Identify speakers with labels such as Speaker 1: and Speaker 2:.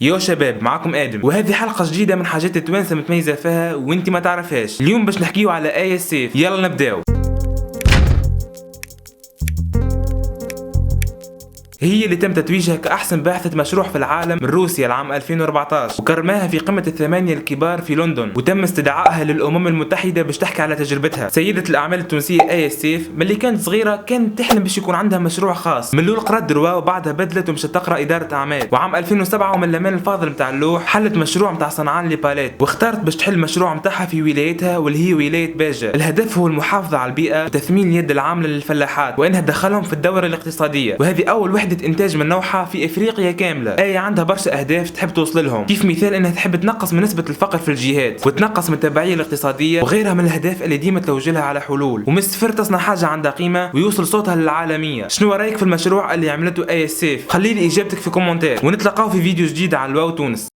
Speaker 1: يو شباب، معاكم ادم، وهذه حلقه جديده من حاجات التوانسه متميزه فيها وانت ما تعرفهاش. اليوم باش نحكيو على آية السيف. يلا نبداو. هي اللي تم تتويجها كأحسن باحثة مشروع في العالم من روسيا العام 2014، وكرماها في قمة الثمانية الكبار في لندن، وتم استدعائها للأمم المتحدة باش تحكي على تجربتها. سيدة الأعمال التونسية آية السيف ملي كانت صغيرة كانت تحلم باش يكون عندها مشروع خاص. من الأول قرات دروا وبعدها بدلت ومشت تقرا إدارة أعمال، وعام 2007 ومن الأمان الفاضل متاع اللوح حلت مشروع متاع صنعان لباليت، واختارت باش تحل المشروع متاعها في ولايتها واللي هي ولاية باجة. الهدف هو المحافظة على البيئة وتثمين اليد العاملة للفلاحات، وإنها تدخلهم في الدورة الاقتصادية، وهذه أول وحدة إنتاج من نوعها في افريقيا كامله. آية عندها برشا اهداف تحب توصل لهم، كيف مثال انها تحب تنقص من نسبه الفقر في الجهات، وتنقص من التبعيه الاقتصاديه، وغيرها من الاهداف اللي ديما توجه لها على حلول. ومن الصفر تصنع حاجه عندها قيمه ويوصل صوتها للعالميه. شنو رايك في المشروع اللي عملته آية السيف؟ خلي لي اجابتك في كومنتات، ونتلاقاو في فيديو جديد على الواو تونس.